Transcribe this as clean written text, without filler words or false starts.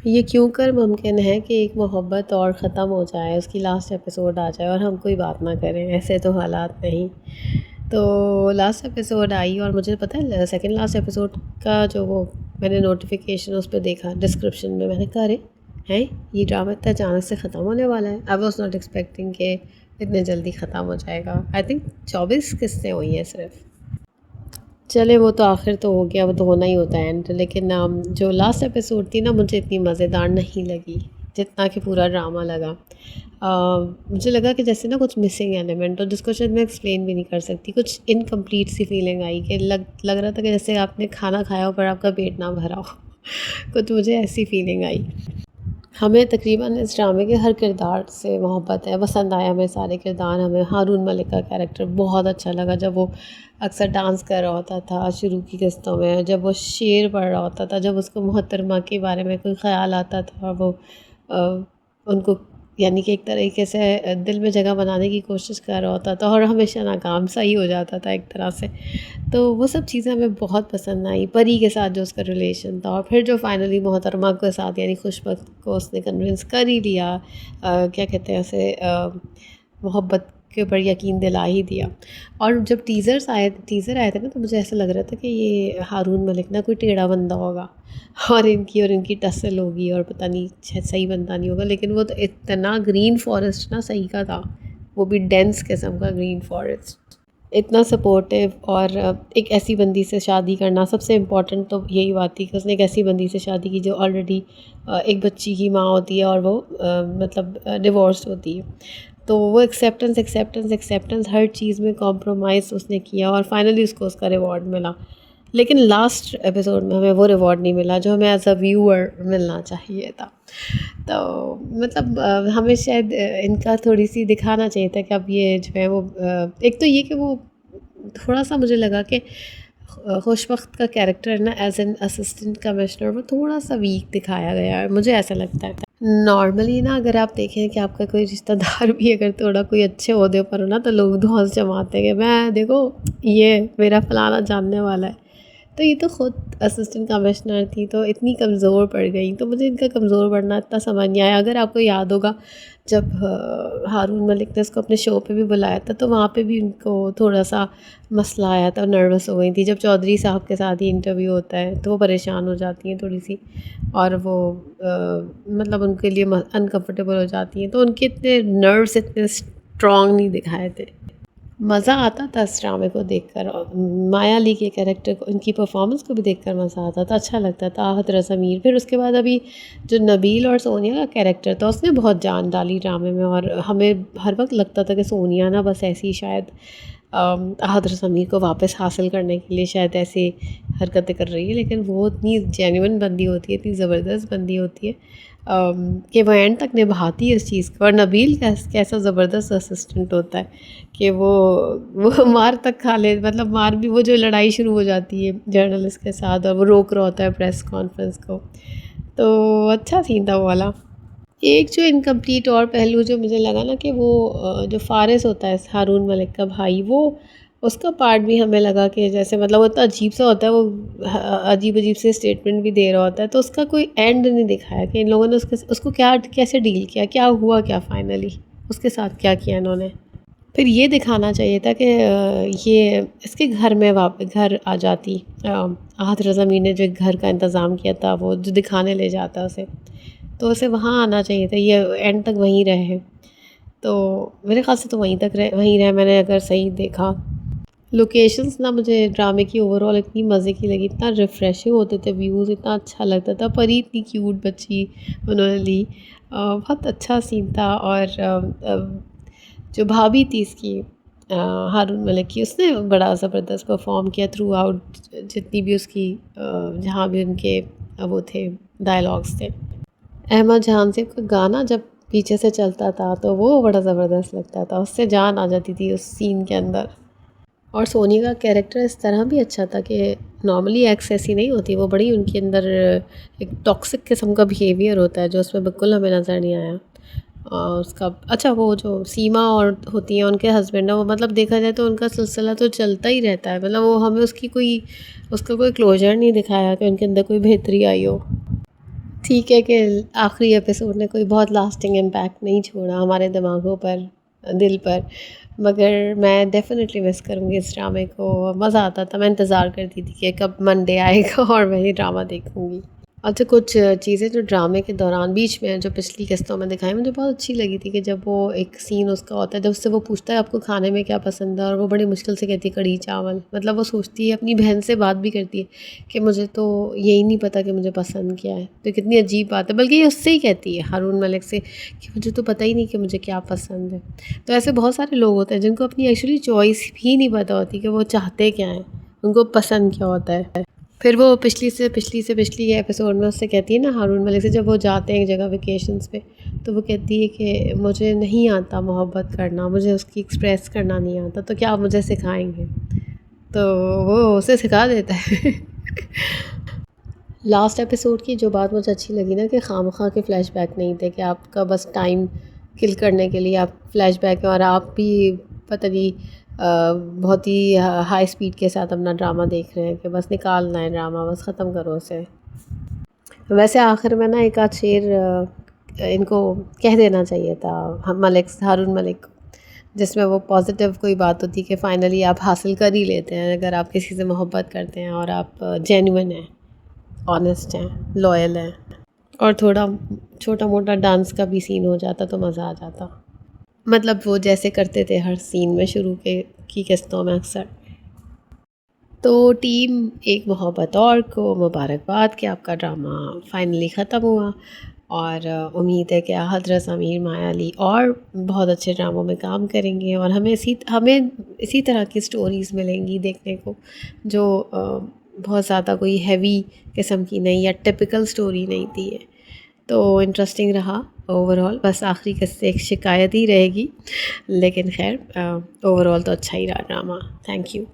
ये क्यों कर मुमकिन है कि एक मोहब्बत और ख़त्म हो जाए, उसकी लास्ट एपिसोड आ जाए और हम कोई बात ना करें, ऐसे तो हालात नहीं। तो लास्ट एपिसोड आई और मुझे पता है सेकंड लास्ट एपिसोड का जो वो मैंने नोटिफिकेशन उस पर देखा डिस्क्रिप्शन में, मैंने कहा अरे हैं ये ड्रामा इतना अचानक से ख़त्म होने वाला है। आई वॉज नॉट एक्सपेक्टिंग कि इतने जल्दी ख़त्म हो जाएगा। आई थिंक 24 किस्तें हुई हैं सिर्फ। चले वो तो आखिर तो हो गया, वो तो होना ही होता है एंड, लेकिन जो लास्ट एपिसोड थी ना मुझे इतनी मज़ेदार नहीं लगी जितना कि पूरा ड्रामा लगा। मुझे लगा कि जैसे ना कुछ मिसिंग एलिमेंट और जिसको शायद मैं एक्सप्लेन भी नहीं कर सकती, कुछ इनकम्प्लीट सी फीलिंग आई कि लग रहा था कि जैसे आपने खाना खाया हो पर आपका पेट ना भरा हो कुछ मुझे ऐसी फीलिंग आई। हमें तकरीबन इस ड्रामे के हर किरदार से मोहब्बत है, पसंद आया हमें सारे किरदार। हमें हारून मलिक का कैरेक्टर बहुत अच्छा लगा जब वो अक्सर डांस कर रहा होता था शुरू की किस्तों में, जब वो शेर पढ़ रहा होता था, जब उसको मोहतरमा के बारे में कोई ख़्याल आता था, वो उनको यानी कि एक तरीके से दिल में जगह बनाने की कोशिश कर रहा होता था और हमेशा नाकाम सा ही हो जाता था एक तरह से। तो वो सब चीज़ें हमें बहुत पसंद आई। परी के साथ जो उसका रिलेशन था और फिर जो फाइनली मोहतरमा के साथ यानी खुशबख्त को उसने कन्विंस कर ही लिया, क्या कहते हैं उसे, मोहब्बत के ऊपर यकीन दिला ही दिया। और जब टीज़र आए थे ना तो मुझे ऐसा लग रहा था कि ये हारून मलिक ना कोई टेढ़ा बंदा होगा और इनकी टसल होगी और पता नहीं सही बंदा नहीं होगा, लेकिन वो तो इतना ग्रीन फॉरेस्ट ना सही का था, वो भी डेंस किस्म का ग्रीन फॉरेस्ट, इतना सपोर्टिव। और एक ऐसी बंदी से शादी करना, सबसे इम्पॉर्टेंट तो यही बात थी कि उसने एक ऐसी बंदी से शादी की जो ऑलरेडी एक बच्ची की माँ होती है और वो मतलब डिवोर्स होती है। तो वो एक्सेप्टेंस एक्सेप्टेंस एक्सेप्टेंस हर चीज़ में कॉम्प्रोमाइज़ उसने किया और फाइनली उसको उसका रिवॉर्ड मिला। लेकिन लास्ट एपिसोड में हमें वो रिवॉर्ड नहीं मिला जो हमें एज अ व्यूअर मिलना चाहिए था। तो मतलब हमें शायद इनका थोड़ी सी दिखाना चाहिए था कि अब ये जो है वो एक तो ये कि वो थोड़ा सा मुझे लगा कि खुशबख्त का कैरेक्टर ना एज एन असिस्टेंट कमिश्नर वो थोड़ा सा वीक दिखाया गया है, मुझे ऐसा लगता है। नॉर्मली ना अगर आप देखें कि आपका कोई रिश्तेदार भी अगर थोड़ा कोई अच्छे ओहदे पर हो ना तो लोग धौंस जमाते हैं कि मैं देखो ये मेरा फलाना जानने वाला है। तो ये तो ख़ुद असिस्टेंट कमिश्नर थी तो इतनी कमज़ोर पड़ गई, तो मुझे इनका कमज़ोर पड़ना इतना समझ नहीं आया। अगर आपको याद होगा जब हारून मलिक ने इसको अपने शो पे भी बुलाया था तो वहाँ पे भी उनको थोड़ा सा मसला आया था, नर्वस हो गई थी। जब चौधरी साहब के साथ ही इंटरव्यू होता है तो वो परेशान हो जाती हैं थोड़ी सी और वो मतलब उनके लिए अनकम्फर्टेबल हो जाती हैं, तो उनके इतने नर्व्स इतने स्ट्रॉन्ग नहीं दिखाए थे। मज़ा आता था इस ड्रामे को देखकर और माया अली के कैरेक्टर को, उनकी परफॉर्मेंस को भी देखकर मज़ा आता था, अच्छा लगता था। आहत ज़मीर, फिर उसके बाद अभी जो नबील और सोनिया का कैरेक्टर था उसने बहुत जान डाली ड्रामे में और हमें हर वक्त लगता था कि सोनिया ना बस ऐसी शायद आहत ज़मीर को वापस हासिल करने के लिए शायद ऐसी हरकतें कर रही है, लेकिन वो इतनी जेन्युइन बंदी होती है, इतनी ज़बरदस्त बंदी होती है कि वो एंड तक निभाती है इस चीज़ को। और नबील कैसा ज़बरदस्त असिस्टेंट होता है कि वो मार तक खा ले, मतलब मार भी, वो जो लड़ाई शुरू हो जाती है जर्नलिस्ट के साथ और वो रोक रहा होता है प्रेस कॉन्फ्रेंस को, तो अच्छा सीन था वो वाला। एक जो इनकम्प्लीट और पहलू जो मुझे लगा ना कि वो जो फ़ारिस होता है हारून मलिक का भाई, वो उसका पार्ट भी हमें लगा कि जैसे मतलब वो इतना अजीब सा होता है, वो अजीब अजीब से स्टेटमेंट भी दे रहा होता है, तो उसका कोई एंड नहीं दिखाया कि इन लोगों ने उसको क्या कैसे डील किया, क्या हुआ, क्या फाइनली उसके साथ क्या किया इन्होंने। फिर ये दिखाना चाहिए था कि ये इसके घर में घर आ जाती आहत रज़ा ने जो घर का इंतज़ाम किया था, वो जो दिखाने ले जाता उसे, तो उसे वहाँ आना चाहिए था, ये एंड तक वहीं रहे। तो मेरे ख़्याल से तो वहीं रहे मैंने अगर सही देखा। लोकेशंस ना मुझे ड्रामे की ओवरऑल इतनी मज़े की लगी, इतना रिफ़्रेशिंग होते थे व्यूज़, इतना अच्छा लगता था। परी इतनी क्यूट बच्ची उन्होंने ली, बहुत अच्छा सीन था। और जो भाभी थी इसकी हारून मलिक की, उसने बड़ा ज़बरदस्त परफॉर्म किया थ्रू आउट, जितनी भी उसकी जहाँ भी उनके वो थे डायलॉग्स थे। अहमद जहान से का गाना जब पीछे से चलता था तो वो बड़ा ज़बरदस्त लगता था, उससे जान आ जाती थी उस सीन के अंदर। और सोनी का कैरेक्टर इस तरह भी अच्छा था कि नॉर्मली एक्स ऐसी नहीं होती, वो बड़ी उनके अंदर एक टॉक्सिक किस्म का बिहेवियर होता है जो उसमें बिल्कुल हमें नज़र नहीं आया। और उसका अच्छा वो जो सीमा और होती हैं उनके हस्बैंड है, वो मतलब देखा जाए तो उनका सिलसिला तो चलता ही रहता है, मतलब वो हमें उसका कोई क्लोजर नहीं दिखाया कि उनके अंदर कोई बेहतरी आई हो। ठीक है कि आखिरी एपिसोड ने कोई बहुत लास्टिंग इम्पैक्ट नहीं छोड़ा हमारे दिमागों पर, दिल पर, मगर मैं डेफ़िनेटली मिस करूँगी इस ड्रामे को। मज़ा आता था, मैं इंतज़ार करती थी कि कब मंडे आएगा और मैं ये ड्रामा देखूँगी। अच्छा, कुछ चीज़ें जो ड्रामे के दौरान बीच में जो पिछली किस्तों में दिखाई मुझे बहुत अच्छी लगी थी कि जब वो एक सीन उसका होता है, जब उससे वो पूछता है आपको खाने में क्या पसंद है, और वो बड़ी मुश्किल से कहती है कढ़ी चावल। मतलब वो सोचती है, अपनी बहन से बात भी करती है कि मुझे तो यही नहीं पता कि मुझे पसंद क्या है। तो कितनी अजीब बात है, बल्कि ये उससे ही कहती है, हारून मलिक से, कि मुझे तो पता ही नहीं कि मुझे क्या पसंद है। तो ऐसे बहुत सारे लोग होते हैं जिनको अपनी एक्चुअली चॉइस भी नहीं पता होती कि वो चाहते क्या हैं, उनको पसंद क्या होता है। फिर वो पिछली एपिसोड में उससे कहती है ना, हारून मलिक से, जब वो जाते हैं एक जगह वेकेशंस पे, तो वो कहती है कि मुझे नहीं आता मोहब्बत करना, मुझे उसकी एक्सप्रेस करना नहीं आता, तो क्या आप मुझे सिखाएंगे? तो वो उसे सिखा देता है। लास्ट एपिसोड की जो बात मुझे अच्छी लगी ना, कि खामखा के फ्लैशबैक नहीं थे, कि आपका बस टाइम किल करने के लिए आप फ्लैशबैक हैं, और आप भी पता नहीं बहुत ही हाई स्पीड के साथ अपना ड्रामा देख रहे हैं कि बस निकालना है ड्रामा, बस ख़त्म करो उसे। वैसे आखिर में ना एक आध शेर इनको कह देना चाहिए था, हम मलिक, हारून मलिक को, जिसमें वो पॉजिटिव कोई बात होती कि फ़ाइनली आप हासिल कर ही लेते हैं अगर आप किसी से मोहब्बत करते हैं और आप जेन्युइन हैं, ऑनेस्ट हैं, लॉयल हैं। और थोड़ा छोटा मोटा डांस का भी सीन हो जाता तो मज़ा आ जाता। मतलब वो जैसे करते थे हर सीन में शुरू के की किस्तों में अक्सर। तो टीम एक मोहब्बत और को मुबारकबाद कि आपका ड्रामा फाइनली ख़त्म हुआ, और उम्मीद है कि हज़रत अमीर माया अली और बहुत अच्छे ड्रामों में काम करेंगे, और हमें इसी तरह की स्टोरीज़ मिलेंगी देखने को, जो बहुत ज़्यादा कोई हैवी किस्म की नहीं या टिपिकल स्टोरी नहीं थी है। तो इंटरेस्टिंग रहा ओवरऑल, बस आखिरी किस्से एक शिकायत ही रहेगी, लेकिन खैर ओवरऑल तो अच्छा ही रहा ड्रामा। Thank you.